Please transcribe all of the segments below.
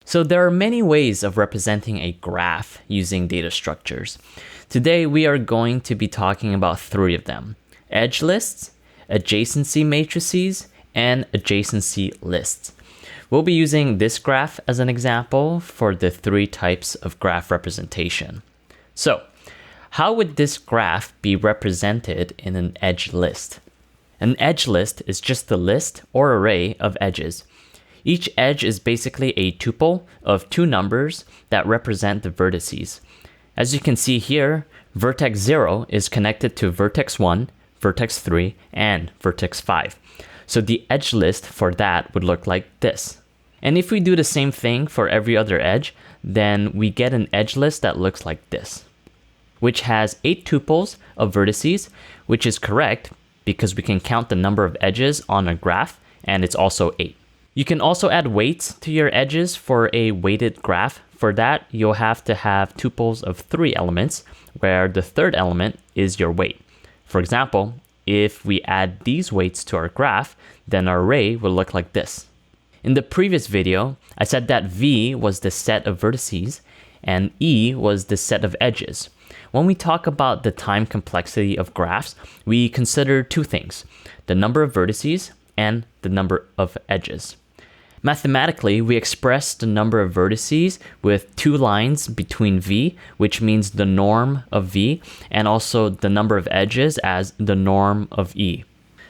So there are many ways of representing a graph using data structures. Today we are going to be talking about 3 of them: edge lists, adjacency matrices, and adjacency lists. We'll be using this graph as an example for the 3 types of graph representation. So, how would this graph be represented in an edge list? An edge list is just a list or array of edges. Each edge is basically a tuple of 2 numbers that represent the vertices. As you can see here, vertex 0 is connected to vertex 1, vertex 3, and vertex 5. So the edge list for that would look like this. And if we do the same thing for every other edge, then we get an edge list that looks like this, which has 8 tuples of vertices, which is correct because we can count the number of edges on a graph, and it's also 8. You can also add weights to your edges for a weighted graph. For that, you'll have to have tuples of 3 elements, where the 3rd element is your weight. For example, if we add these weights to our graph, then our array will look like this. In the previous video, I said that V was the set of vertices and E was the set of edges. When we talk about the time complexity of graphs, we consider 2 things: the number of vertices and the number of edges. Mathematically, we express the number of vertices with 2 lines between V, which means the norm of V, and also the number of edges as the norm of E.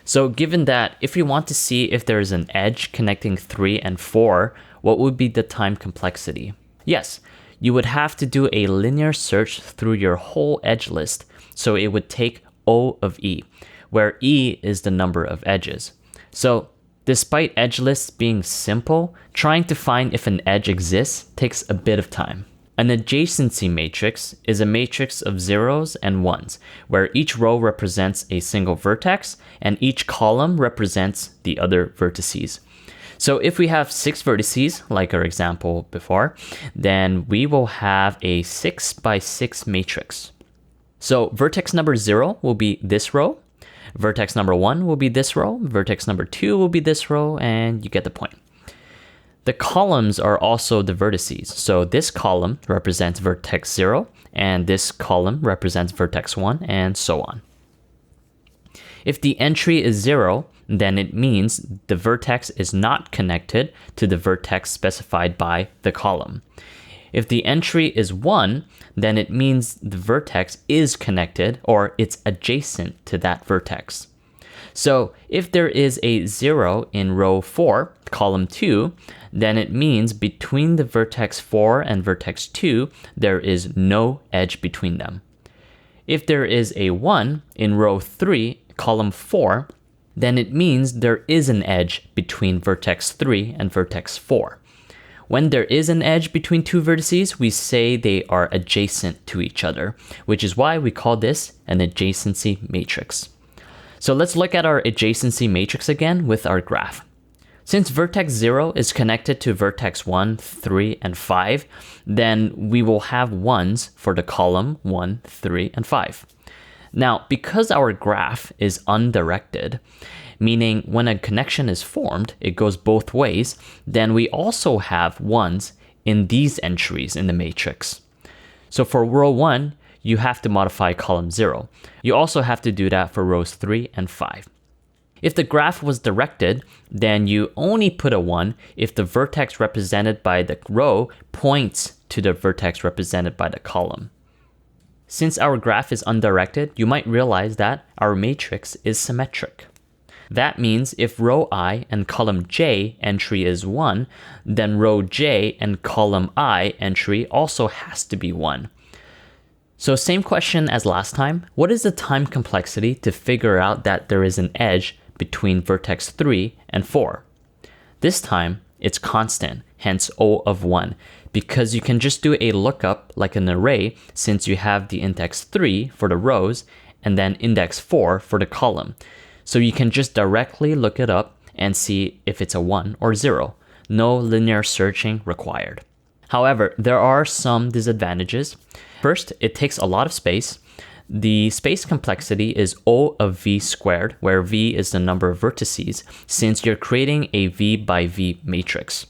So given that, if we want to see if there is an edge connecting 3 and 4, what would be the time complexity? Yes, you would have to do a linear search through your whole edge list, so it would take O of E, where E is the number of edges. So despite edge lists being simple, trying to find if an edge exists takes a bit of time. An adjacency matrix is a matrix of zeros and ones, where each row represents a single vertex and each column represents the other vertices. So if we have 6 vertices, like our example before, then we will have a 6 by 6 matrix. So vertex number 0 will be this row, vertex number 1 will be this row, vertex number 2 will be this row, and you get the point. The columns are also the vertices. So this column represents vertex 0, and this column represents vertex 1, and so on. If the entry is 0, then it means the vertex is not connected to the vertex specified by the column. If the entry is 1, then it means the vertex is connected or it's adjacent to that vertex. So if there is a 0 in row 4, column 2, then it means between the vertex 4 and vertex 2, there is no edge between them. If there is a 1 in row 3, column 4, then it means there is an edge between vertex 3 and vertex 4. When there is an edge between 2 vertices, we say they are adjacent to each other, which is why we call this an adjacency matrix. So let's look at our adjacency matrix again with our graph. Since vertex 0 is connected to vertex 1, 3, and 5, then we will have 1s for the column 1, 3, and 5. Now, because our graph is undirected, meaning when a connection is formed, it goes both ways, then we also have 1s in these entries in the matrix. So for row 1, you have to modify column 0. You also have to do that for rows 3 and 5. If the graph was directed, then you only put a 1 if the vertex represented by the row points to the vertex represented by the column. Since our graph is undirected, you might realize that our matrix is symmetric. That means if row I and column J entry is 1, then row J and column I entry also has to be 1. So same question as last time. What is the time complexity to figure out that there is an edge between vertex 3 and 4? This time, it's constant, hence O of 1, because you can just do a lookup like an array since you have the index 3 for the rows and then index 4 for the column. So you can just directly look it up and see if it's a 1 or 0. No linear searching required. However, there are some disadvantages. First, it takes a lot of space. The space complexity is O of V squared, where V is the number of vertices, since you're creating a V by V matrix.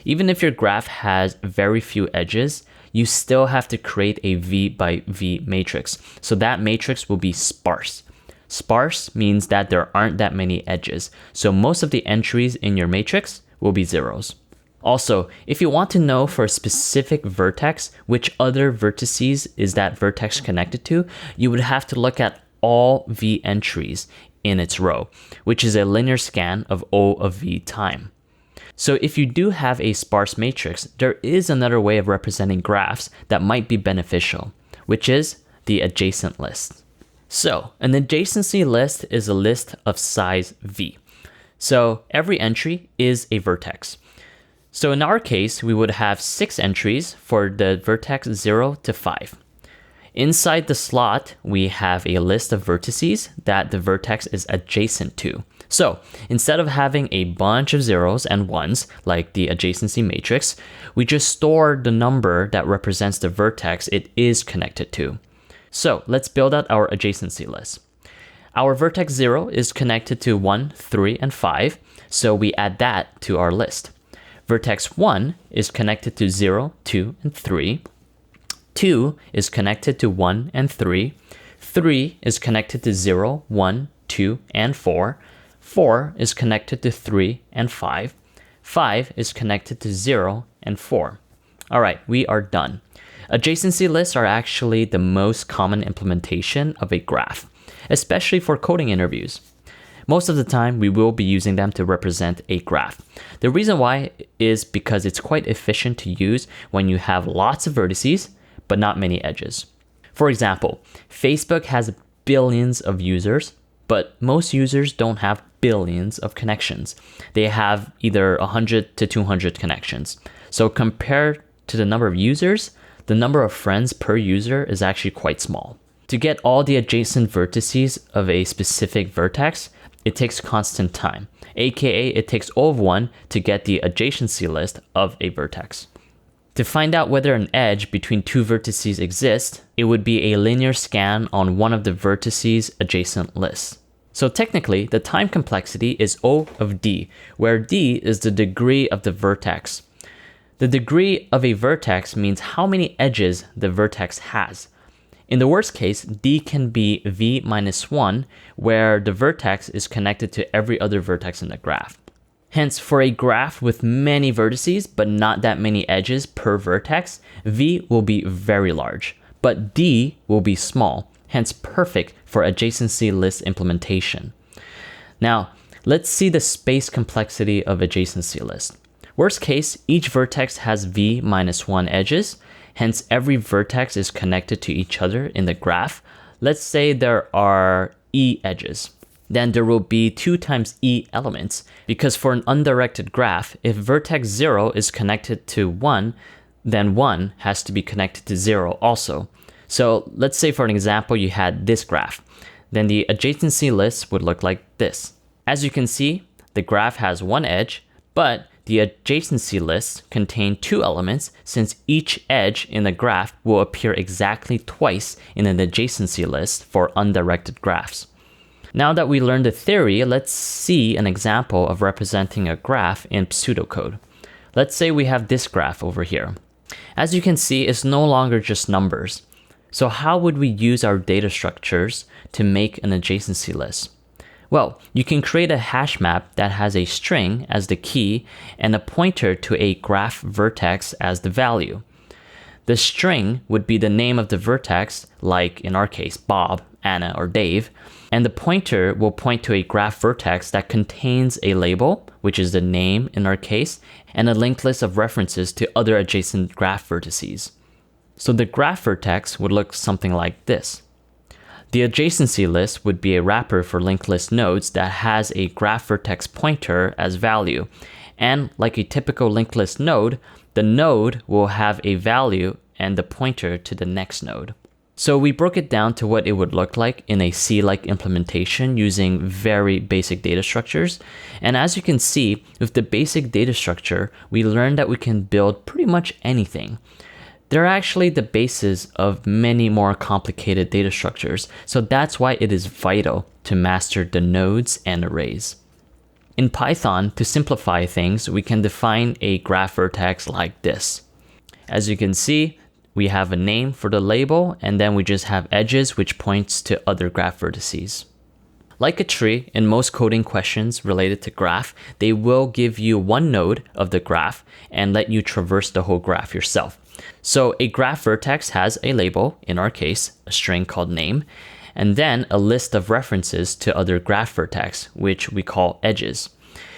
Even if your graph has very few edges, you still have to create a V by V matrix. So that matrix will be sparse. Sparse means that there aren't that many edges. So most of the entries in your matrix will be zeros. Also, if you want to know for a specific vertex which other vertices is that vertex connected to, you would have to look at all V entries in its row, which is a linear scan of O of V time. So if you do have a sparse matrix, there is another way of representing graphs that might be beneficial, which is the adjacent list. So an adjacency list is a list of size V. So every entry is a vertex. So in our case, we would have 6 entries for the vertex 0 to 5. Inside the slot, we have a list of vertices that the vertex is adjacent to. So instead of having a bunch of zeros and ones, like the adjacency matrix, we just store the number that represents the vertex it is connected to. So let's build out our adjacency list. Our vertex 0 is connected to 1, 3, and 5, so we add that to our list. Vertex 1 is connected to 0, 2, and 3. 2 is connected to 1 and 3. 3 is connected to 0, 1, 2, and 4. 4 is connected to 3 and 5. 5 is connected to 0 and 4. All right, we are done. Adjacency lists are actually the most common implementation of a graph, especially for coding interviews. Most of the time, we will be using them to represent a graph. The reason why is because it's quite efficient to use when you have lots of vertices, but not many edges. For example, Facebook has billions of users, but most users don't have billions of connections. They have either 100 to 200 connections. So compared to the number of users, the number of friends per user is actually quite small. To get all the adjacent vertices of a specific vertex, it takes constant time, aka it takes O of 1 to get the adjacency list of a vertex. To find out whether an edge between two vertices exists, it would be a linear scan on one of the vertices adjacent lists. So technically, the time complexity is O of D, where D is the degree of the vertex. The degree of a vertex means how many edges the vertex has. In the worst case, D can be V minus 1, where the vertex is connected to every other vertex in the graph. Hence, for a graph with many vertices, but not that many edges per vertex, V will be very large, but D will be small, hence perfect for adjacency list implementation. Now, let's see the space complexity of adjacency list. Worst case, each vertex has V minus 1 edges, hence every vertex is connected to each other in the graph. Let's say there are E edges. Then there will be 2 times E elements, because for an undirected graph, if vertex 0 is connected to 1, then 1 has to be connected to 0 also. So let's say for an example you had this graph. Then the adjacency list would look like this. As you can see, the graph has 1 edge, but the adjacency lists contain 2 elements since each edge in the graph will appear exactly twice in an adjacency list for undirected graphs. Now that we learned the theory, let's see an example of representing a graph in pseudocode. Let's say we have this graph over here. As you can see, it's no longer just numbers. So how would we use our data structures to make an adjacency list? Well, you can create a hash map that has a string as the key and a pointer to a graph vertex as the value. The string would be the name of the vertex, like in our case, Bob, Anna, or Dave, and the pointer will point to a graph vertex that contains a label, which is the name in our case, and a linked list of references to other adjacent graph vertices. So the graph vertex would look something like this. The adjacency list would be a wrapper for linked list nodes that has a graph vertex pointer as value. And like a typical linked list node, the node will have a value and the pointer to the next node. So we broke it down to what it would look like in a C-like implementation using very basic data structures. And as you can see, with the basic data structure, we learned that we can build pretty much anything. They're actually the basis of many more complicated data structures, so that's why it is vital to master the nodes and arrays. In Python, to simplify things, we can define a graph vertex like this. As you can see, we have a name for the label, and then we just have edges, which points to other graph vertices. Like a tree, in most coding questions related to graph, they will give you one node of the graph and let you traverse the whole graph yourself. So a graph vertex has a label, in our case, a string called name, and then a list of references to other graph vertex, which we call edges.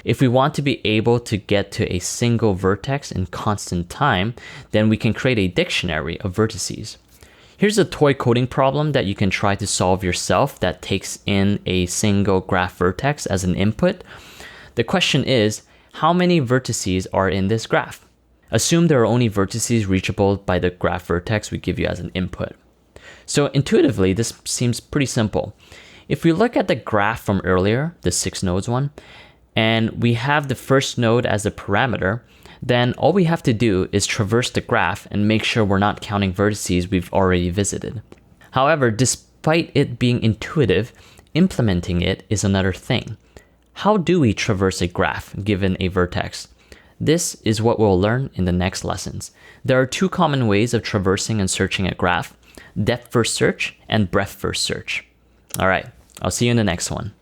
If we want to be able to get to a single vertex in constant time, then we can create a dictionary of vertices. Here's a toy coding problem that you can try to solve yourself that takes in a single graph vertex as an input. The question is, how many vertices are in this graph? Assume there are only vertices reachable by the graph vertex we give you as an input. So intuitively, this seems pretty simple. If we look at the graph from earlier, the 6 nodes one, and we have the first node as a parameter, then all we have to do is traverse the graph and make sure we're not counting vertices we've already visited. However, despite it being intuitive, implementing it is another thing. How do we traverse a graph given a vertex? This is what we'll learn in the next lessons. There are 2 common ways of traversing and searching a graph: depth first search and breadth first search. All right, I'll see you in the next one.